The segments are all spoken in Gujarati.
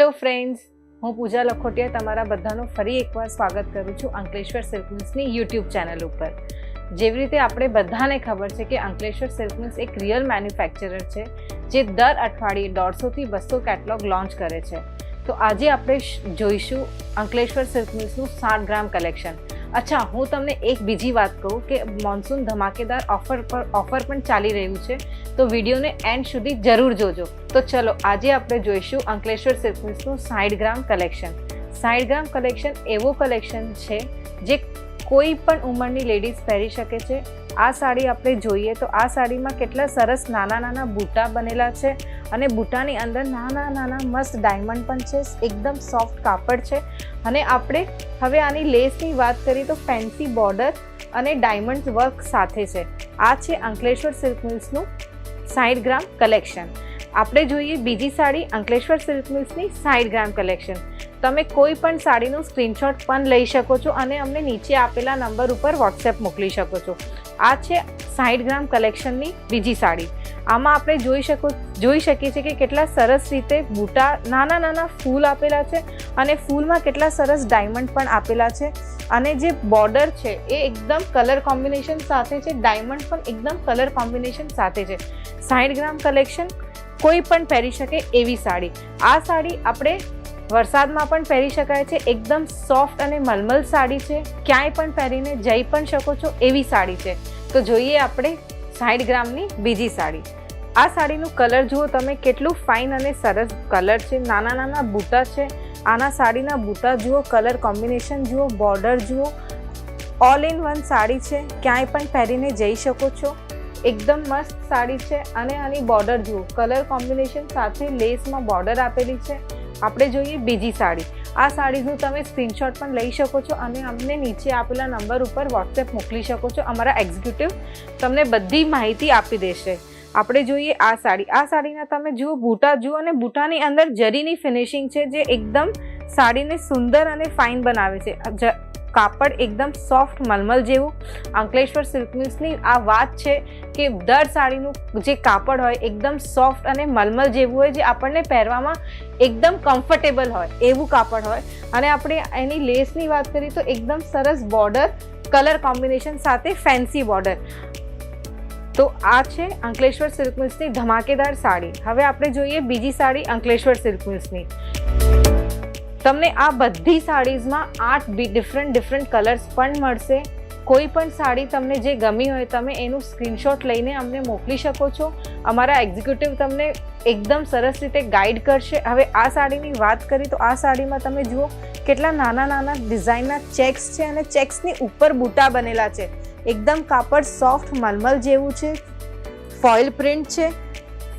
હેલો ફ્રેન્ડ્સ, હું પૂજા લખોટિયા તમારા બધાનું ફરી એકવાર સ્વાગત કરું છું અંકલેશ્વર સિલ્ક મિલ્સની યુટ્યુબ ચેનલ ઉપર. જેવી રીતે આપણે બધાને ખબર છે કે અંકલેશ્વર સિલ્ક મિલ્સ એક રિયલ મેન્યુફેક્ચરર છે જે દર અઠવાડિયે 150 થી 200 કેટલોગ લોન્ચ કરે છે. તો આજે આપણે જોઈશું અંકલેશ્વર સિલ્ક મિલ્સનું 60 ગ્રામ કલેક્શન. અચ્છા, હું તમને એક બીજી વાત કહું કે મોન્સૂન ધમાકેદાર ઓફર પણ ચાલી રહ્યું છે, તો વિડીયોને એન્ડ સુધી જરૂર જોજો. તો ચલો આજે આપણે જોઈશું અંકલેશ્વર સિલ્ક મિલ્સનું 60 ગ્રામ કલેક્શન. 60 ગ્રામ કલેક્શન એવો કલેક્શન છે જે કોઈ પણ ઉંમરની લેડીઝ પહેરી શકે છે. આ સાડી આપણે જોઈએ તો આ સાડીમાં કેટલા સરસ નાના નાના બૂટા બનેલા છે અને બૂટાની અંદર નાના નાના મસ્ત ડાયમંડ પણ છે. એકદમ સોફ્ટ કાપડ છે અને આપણે હવે આની લેસની વાત કરીએ તો ફેન્સી બોર્ડર અને ડાયમંડ વર્ક સાથે છે. આ છે અંકલેશ્વર સિલ્ક મિલ્સનું 60 ગ્રામ કલેક્શન. આપણે જોઈએ બીજી સાડી અંકલેશ્વર સિલ્ક મિલ્સની 60 ગ્રામ કલેક્શન. તમે કોઈ પણ સાડીનું સ્ક્રીનશોટ પણ લઈ શકો છો અને અમને નીચે આપેલા નંબર ઉપર વોટ્સએપ મોકલી શકો છો. આ છે 60 ગ્રામ કલેક્શનની બીજી સાડી. આમાં આપણે જોઈ શકીએ છીએ કે કેટલા સરસ રીતે બૂટા નાના નાના ફૂલ આપેલા છે અને ફૂલમાં કેટલા સરસ ડાયમંડ પણ આપેલા છે અને જે બોર્ડર છે એ એકદમ કલર કોમ્બિનેશન સાથે છે. ડાયમંડ પણ એકદમ કલર કોમ્બિનેશન સાથે છે. 60 ગ્રામ કલેક્શન કોઈ પણ પહેરી શકે એવી સાડી. આ સાડી આપણે વરસાદમાં પણ પહેરી શકાય છે. એકદમ સોફ્ટ અને મલમલ સાડી છે. ક્યાંય પણ પહેરીને જઈ પણ શકો છો એવી સાડી છે. તો જોઈએ આપણે 60 ગ્રામની બીજી સાડી. આ સાડીનું કલર જુઓ તમે, કેટલું ફાઇન અને સરસ કલર છે. નાના નાના બૂટા છે. આના સાડીના બૂટા જુઓ, કલર કોમ્બિનેશન જુઓ, બોર્ડર જુઓ. ઓલ ઇન વન સાડી છે. ક્યાંય પણ પહેરીને જઈ શકો છો. એકદમ મસ્ત સાડી છે અને આની બોર્ડર જુઓ, કલર કોમ્બિનેશન સાથે લેસમાં બોર્ડર આપેલી છે. આપણે જોઈએ બીજી સાડી. આ સાડીનું તમે સ્ક્રીનશોટ પણ લઈ શકો છો અને અમને નીચે આપેલા નંબર ઉપર વોટ્સએપ મોકલી શકો છો. અમારા એક્ઝિક્યુટિવ તમને બધી માહિતી આપી દેશે. આપણે જોઈએ આ સાડી. આ સાડીના તમે જુઓ બૂટા જુઓ અને બૂટાની અંદર જરીની ફિનિશિંગ છે જે એકદમ સાડીને સુંદર અને ફાઇન બનાવે છે. કાપડ એકદમ સોફ્ટ મલમલ જેવું. અંકલેશ્વર સિલ્ક મિલ્સની આ વાત છે કે દર સાડીનું જે કાપડ હોય એકદમ સોફ્ટ અને મલમલ જેવું હોય, જે આપણને પહેરવામાં એકદમ કમ્ફર્ટેબલ હોય એવું કાપડ હોય. અને આપણે એની લેસની વાત કરીએ તો એકદમ સરસ બોર્ડર, કલર કોમ્બિનેશન સાથે ફેન્સી બોર્ડર. તો આ છે અંકલેશ્વર સિલ્ક મિલ્સની ધમાકેદાર સાડી. હવે આપણે જોઈએ બીજી સાડી અંકલેશ્વર સિલ્ક મિલ્સની. તમને આ બધી સાડીઝમાં 8 ડિફરન્ટ કલર્સ પણ મળશે. કોઈ પણ સાડી તમને જે ગમી હોય તમે એનું સ્ક્રીનશોટ લઈને અમને મોકલી શકો છો. અમારા એક્ઝિક્યુટિવ તમને એકદમ સરસ રીતે ગાઈડ કરશે. હવે આ સાડીની વાત કરીએ તો આ સાડીમાં તમે જુઓ કેટલા નાના નાના ડિઝાઇનના ચેક્સ છે અને ચેક્સની ઉપર બૂટા બનેલા છે. એકદમ કાપડ સોફ્ટ મલમલ જેવું છે. ફોઇલ પ્રિન્ટ છે.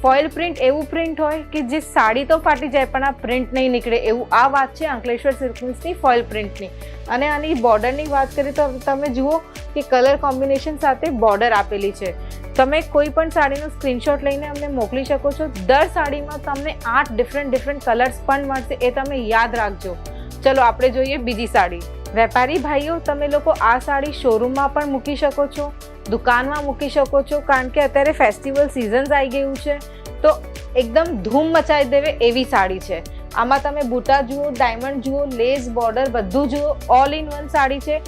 ફોઇલ પ્રિન્ટ એવું પ્રિન્ટ હોય કે જે સાડી તો ફાટી જાય પણ આ પ્રિન્ટ નહીં નીકળે એવું. આ વાત છે અંકલેશ્વર સિલ્ક મિલ્સની ફોઇલ પ્રિન્ટની. અને આની બોર્ડરની વાત કરીએ તો તમે જુઓ કે કલર કોમ્બિનેશન સાથે બોર્ડર આપેલી છે. તમે કોઈ પણ સાડીનું સ્ક્રીનશોટ લઈને અમને મોકલી શકો છો. દર સાડીમાં તમને 8 ડિફરન્ટ કલર્સ પણ મળશે, એ તમે યાદ રાખજો. ચલો આપણે જોઈએ બીજી સાડી. વેપારી ભાઈઓ, તમે લોકો આ સાડી શોરૂમમાં પણ મૂકી શકો છો, દુકાનમાં મૂકી શકો છો, કારણ કે અત્યારે ફેસ્ટિવલ સિઝન્સ આવી ગયું છે તો એકદમ ધૂમ મચાવી દેવે એવી સાડી છે. આમાં તમે બૂટા જુઓ, ડાયમંડ જુઓ, લેસ બોર્ડર બધું જુઓ. ઓલ ઇન વન સાડી છે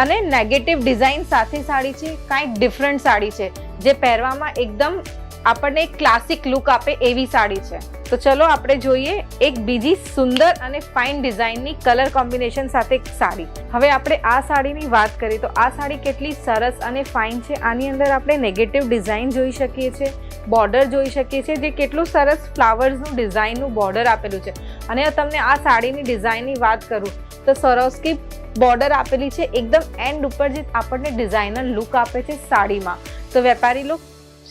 અને નેગેટિવ ડિઝાઇન સાથે સાડી છે. કાંઈક ડિફરન્ટ સાડી છે જે પહેરવામાં એકદમ આપણને એક ક્લાસિક લુક આપે એવી સાડી છે. તો ચલો આપણે જોઈએ એક બીજી સુંદર અને ફાઇન ડિઝાઇનની કલર કોમ્બિનેશન સાથે એક સાડી. હવે આપણે આ સાડીની વાત કરીએ તો આ સાડી કેટલી સરસ અને ફાઇન છે. આની અંદર આપણે નેગેટિવ ડિઝાઇન જોઈ શકીએ છીએ, બોર્ડર જોઈ શકીએ છીએ, જે કેટલું સરસ ફ્લાવર્સનું ડિઝાઇનનું બોર્ડર આપેલું છે. અને તમને આ સાડીની ડિઝાઇનની વાત કરું તો સરોસ્કી બોર્ડર આપેલી છે એકદમ એન્ડ ઉપર, જે આપણને ડિઝાઇનર લુક આપે છે સાડીમાં. તો વેપારી લોકો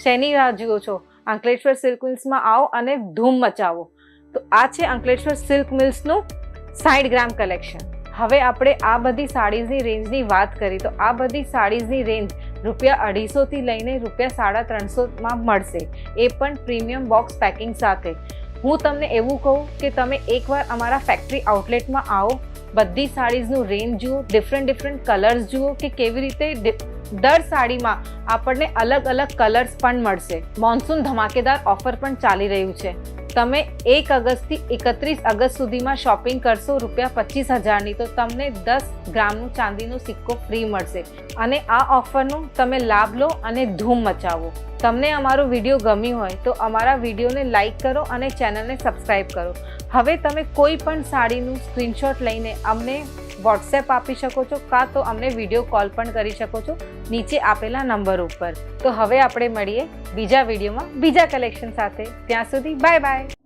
શેની રાહ જુઓ છો? અંકલેશ્વર સિલ્ક મિલ્સમાં આવો અને ધૂમ મચાવો. તો આ છે અંકલેશ્વર સિલ્ક મિલ્સનું 60 ગ્રામ કલેક્શન. હવે આપણે આ બધી સાડીઝની રેન્જની વાત કરીએ તો આ બધી સાડીઝની રેન્જ ₹250 થી લઈને ₹350 મળશે, એ પણ પ્રીમિયમ બોક્સ પેકિંગ સાથે. હું તમને એવું કહું કે તમે એકવાર અમારા ફેક્ટરી આઉટલેટમાં આવો, બધી સાડીઝનું રેન્જ જુઓ, ડિફરન્ટ કલર્સ જુઓ કે કેવી રીતે દર સાડીમાં આપણને અલગ અલગ કલર્સ પણ મળશે. મોન્સૂન ધમાકેદાર ઓફર પણ ચાલી રહ્યું છે. તમે 1 ઓગસ્ટથી 31 ઓગસ્ટ સુધીમાં શોપિંગ કરશો ₹25,000ની તો તમને 10 ગ્રામનું ચાંદીનો સિક્કો ફ્રી મળશે. અને આ ઓફરનું તમે લાભ લો અને ધૂમ મચાવો. તમને અમારો વિડીયો ગમ્યો હોય તો અમારા વિડીયોને લાઈક કરો અને ચેનલને સબસ્ક્રાઈબ કરો. હવે તમે કોઈ પણ સાડીનું સ્ક્રીનશોટ લઈને અમને વોટ્સએપ આપી શકો છો, કાં તો અમને વિડીયો કોલ પણ કરી શકો છો નીચે આપેલા નંબર ઉપર. તો હવે આપણે મળીએ બીજા વિડીયોમાં બીજા કલેક્શન સાથે. ત્યાં સુધી બાય બાય.